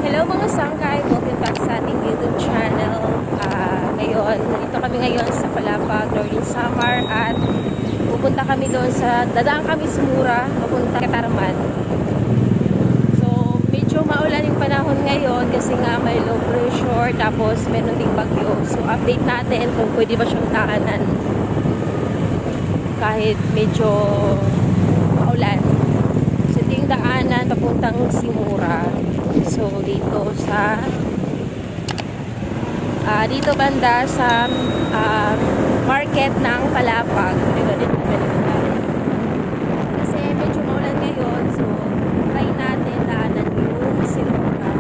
Hello mga sangkay, welcome back sa ating YouTube channel. Ngayon, nandito kami ngayon sa Palapag, Northern Samar at pupunta kami doon dadaan kami sa Mura, papunta Katarman. So, medyo maulan yung panahon ngayon kasi nga may low pressure tapos meron ding bagyo. So, update natin kung pwede ba siyang daanan kahit medyo maulan. So, ito yung daanan papuntang Simura. So, dito sa dito banda sa market ng Palapag. Kasi medyo maulan ngayon. So, try natin daanan yung Simura.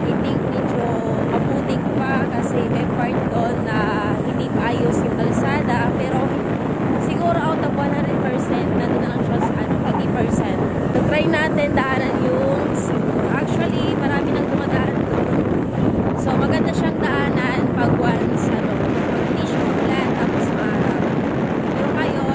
I think medyo mabuting pa kasi may part doon na hindi pa ayos yung kalsada. Pero siguro out of 100% nandun na lang siya sa 80%. So, try natin daanan yung Simura. Actually, marami nang dumadaan doon. So, maganda siyang daanan pag once, pag hindi siya maulan, tapos maaraw. Pero ngayon,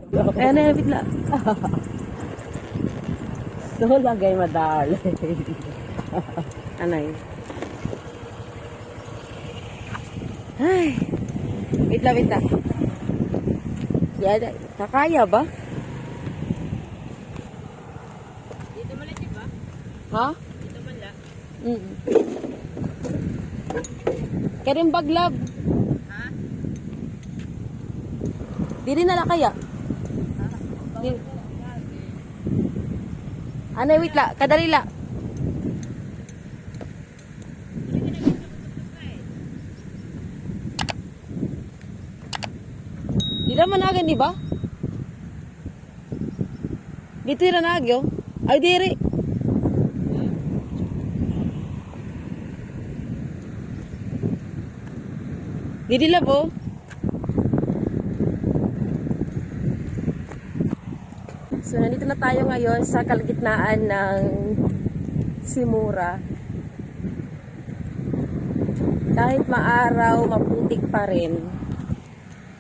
Ayan na, bigla. So, lagay madali. Anay. Ay. Wait lang. Yan, kakaya ba? Dito malaki ba? Ha? Dito mala. Karin baglab. Ha? Di rin nala kaya. Di. Anay, wait lang. Kadali lang. Di naman agad, di ba? Dito yung nanagyo. Ay, diri. Didi labo. So, nandito na tayo ngayon sa kalagitnaan ng Simura. Kahit maaraw, maputik pa rin.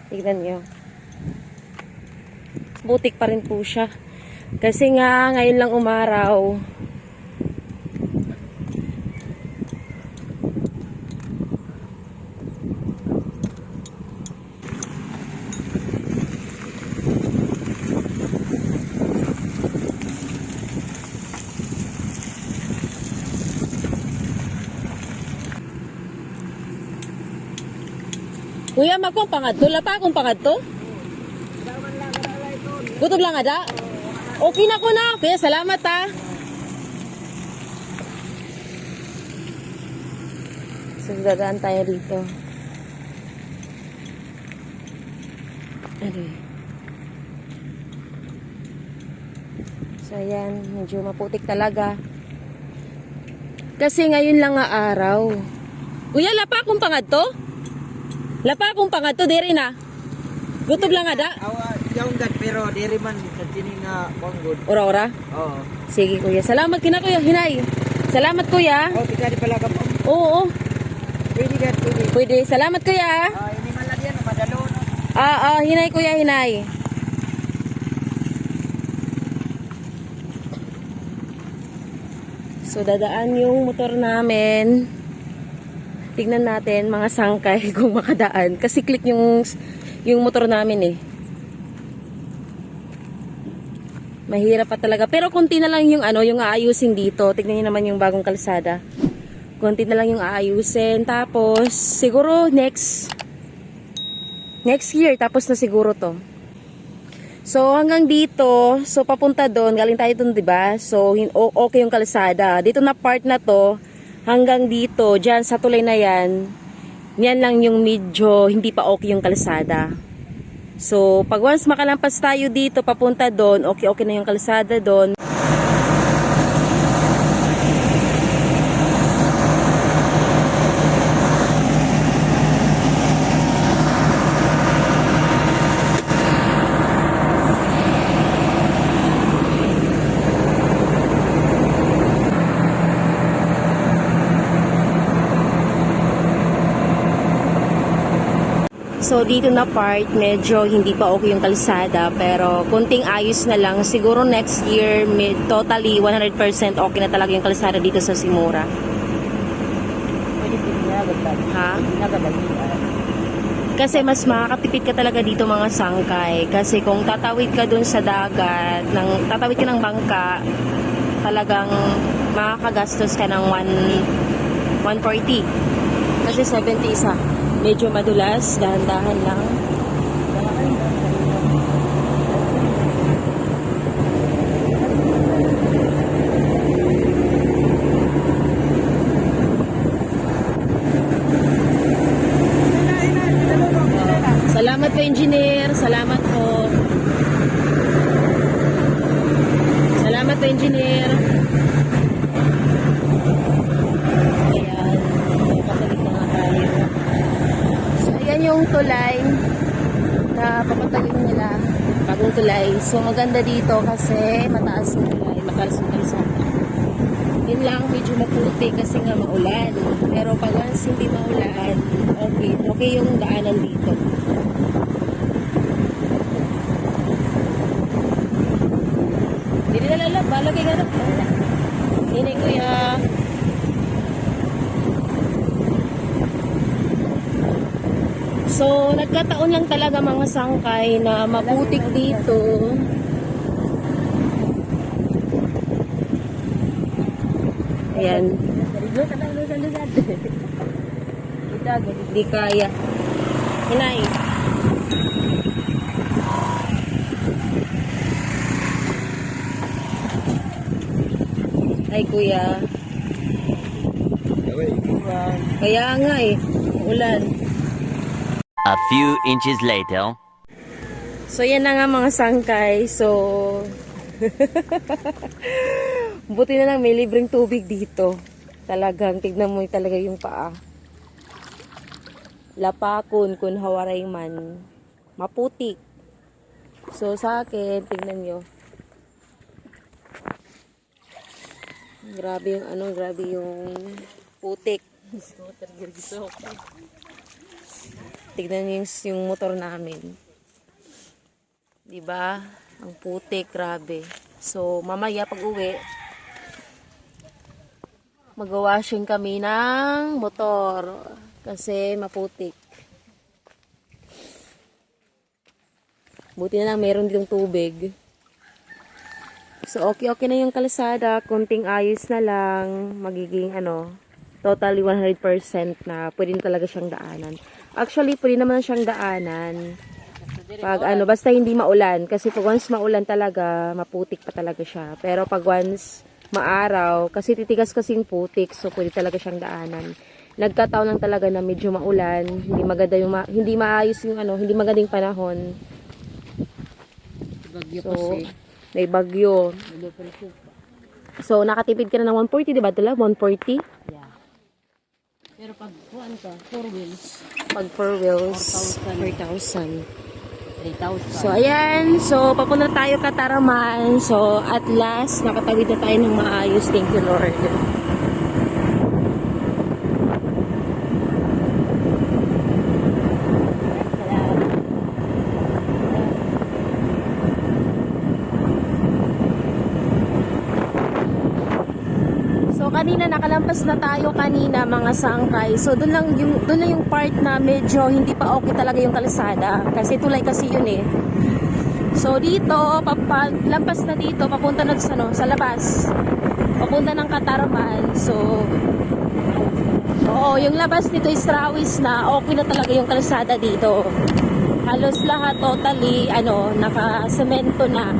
Tignan nyo. Putik pa rin po siya. Kasi nga, ngayon lang umaraw. Kuya, magkong pangadto? Lapa akong pangadto? Gutom lang ada? Okay na ko na. Kuya, salamat ha. So, dadaan tayo dito. Ano? So, ayan. Medyo maputik talaga. Kasi ngayon lang nga araw. Kuya, lapa akong pangadto? Lapa akong pangadto, diri na. Gutom lang ada? Yung gad pero diri man sa sini nga bonggod. Ora-ora? Oo. Sige kuya. Salamat kina kuya. Hinay. Salamat kuya. Oh, tika di pala ka po. Oo. Pwede gad, pwede. Pwede. Salamat kuya. Ini man lang yan, madalo no. Hinay kuya, hinay. So dadaan yung motor namin. Tignan natin mga sangkay kung makadaan. Kasi click yung motor namin eh. Mahirap pa talaga. Pero konti na lang yung yung aayusin dito. Tignan niyo naman yung bagong kalsada. Konti na lang yung aayusin. Tapos, siguro next year, tapos na siguro to. So, hanggang dito, so papunta doon, galing tayo doon, diba? So, okay yung kalsada. Dito na part na to, hanggang dito, dyan sa tulay na yan lang yung medyo hindi pa okay yung kalsada. So, pag once makalampas tayo dito, papunta doon, okay na yung kalsada doon. So, dito na part, medyo hindi pa okay yung kalsada, pero kunting ayos na lang. Siguro next year, totally 100% okay na talaga yung kalsada dito sa Simura. Ha? Kasi mas makakatipid ka talaga dito mga sangkay. Kasi kung tatawid ka dun sa dagat, tatawid ka ng bangka, talagang makakagastos ka ng 140. Kasi 70 isa. Medyo madulas, dahan-dahan lang. Salamat po, engineer. Salamat po. Salamat po, engineer. Ayan. Patuloy na nga tayo. So, ayan yung tulay na papatagin nila. Bagong tulay. So, maganda dito kasi mataas yung tulay. Mataas yung kalsada. Yun lang, medyo maputi kasi nga maulan. Pero pag once hindi maulan, okay yung daanan dito. Ini kuya. So, nagkataon lang talaga mga sangkay na maputik dito. Ayan. Hindi kaya. Hinay. Ay, kuya. Kaya nga eh. Ulan. A few inches later. So, yan na nga mga sangkay. So, buti na lang may libreng tubig dito. Talagang, tignan mo talaga yung paa. Lapakon kun hawaray man. Maputik. So, sa akin, tignan nyo. Grabe yung grabe yung putik. Tignan nyo yung motor namin. Diba? Ang putik, grabe. So, mamaya pag uwi, mag-washing kami ng motor. Kasi maputik. Buti na lang meron ditong tubig. So, okay na yung kalsada. Kunting ayos na lang. Magiging, totally 100% na pwede na talaga siyang daanan. Actually, pwede naman siyang daanan. Pag, basta hindi maulan. Kasi pag once maulan talaga, maputik pa talaga siya. Pero pag once maaraw, kasi titigas kasing putik, so pwede talaga siyang daanan. Nagkataon lang talaga na medyo maulan. Hindi maganda yung, hindi maayos yung, hindi magandang panahon. Bagyo So, kasi. may bagyo. So, nakatipid ka na ng 140, diba? Dala, 140? Yeah. Pero pag kuan ka, 4 wheels, Pag 4 wheels, 4,000. 4,000. 3,000. So, ayan. So, papunta tayo Kataraman. So, at last, nakatawid na tayo ng maayos. Thank you, Lord. Kanina nakalampas na tayo kanina mga sangkay. So doon lang yung part na medyo hindi pa okay talaga yung kalsada kasi tulay kasi yun eh. So dito lampas na dito papunta na sa labas. Papunta ng Kataraman. So yung labas nito is Rawis na. Okay na talaga yung kalsada dito. Halos lahat totally naka-semento na.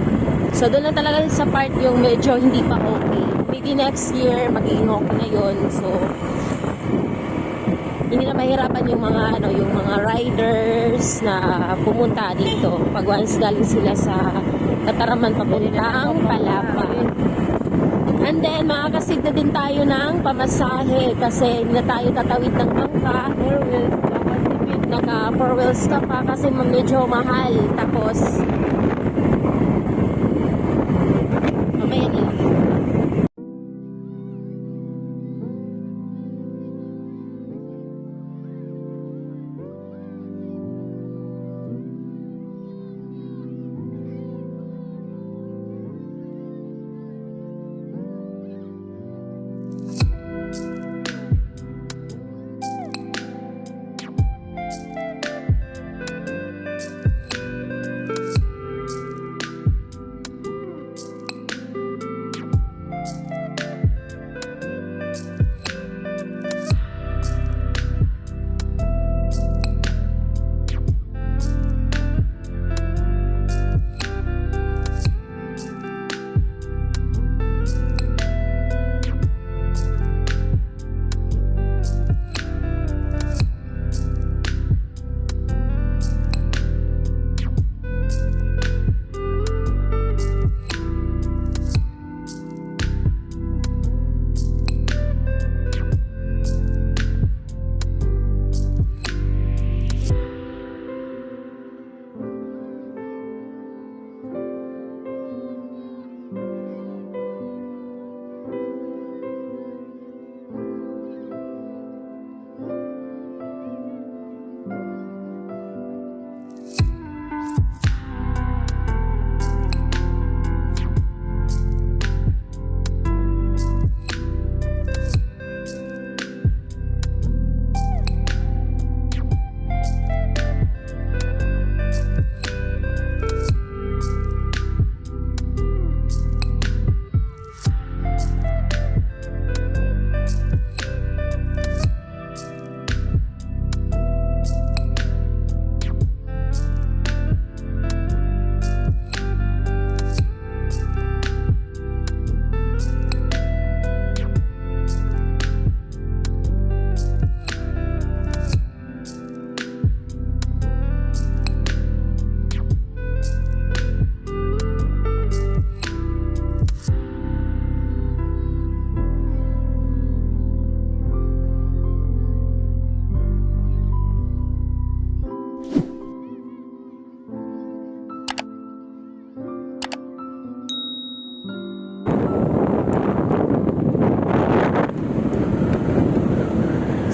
So doon lang talaga sa part yung medyo hindi pa okay. Maybe next year magiging okay na yun. So hindi na mahirapan yung mga riders na pumunta dito pag once galing sila sa Kataraman papuntang Palapa. And then makakasid na din tayo ng pamasahe kasi hindi na tayo tatawid ng bangka. Naka 4 wheels ka pa kasi medyo mahal. Tapos mamaya na lang.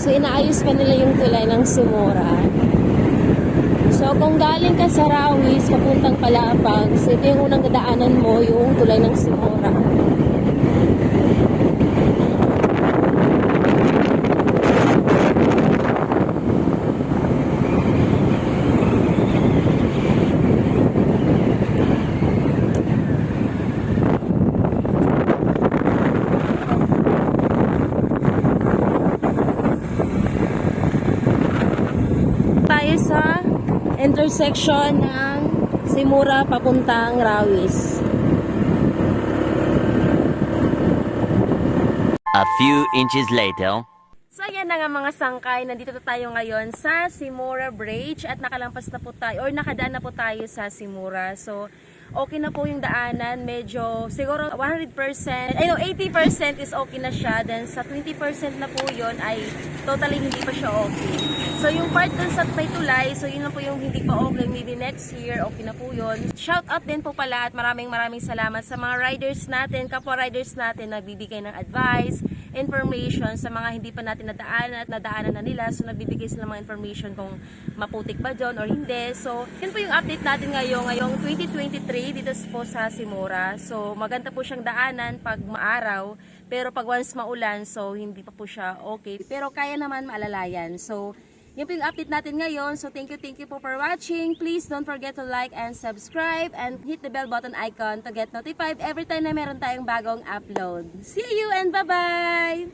So, inaayos pa nila yung tulay ng Simura. So, kung galing ka sa Rawis, papuntang Palapag, so ito yung unang dadaanan mo, yung tulay ng Simura. Tayo sa intersection ng Simura papuntang Rawis. A few inches later. So ayan na nga mga sangkay, nandito na tayo ngayon sa Simura Bridge at nakalampas na po tayo or nakadaan na po tayo sa Simura. So okay na po yung daanan, medyo siguro 100%, 80% is okay na siya, then sa 20% na po yun ay totally hindi pa siya okay. So yung part dun sa may tulay, so yun na po yung hindi pa okay, maybe next year okay na po yun. Shout out din po pala at maraming salamat sa mga riders natin, kapwa riders natin na nagbibigay ng advice, information sa mga hindi pa natin nadaanan at nadaanan na nila. So nagbibigay sila ng mga information kung maputik ba dyan or hindi. So yun po yung update natin ngayong 2023 dito po sa Simura. So maganda po siyang daanan pag maaraw, pero pag once maulan, so hindi pa po siya okay. Pero kaya naman maalalayan. So yun po yung update natin ngayon. So thank you po for watching. Please don't forget to like and subscribe and hit the bell button icon to get notified every time na meron tayong bagong upload. See you and bye-bye!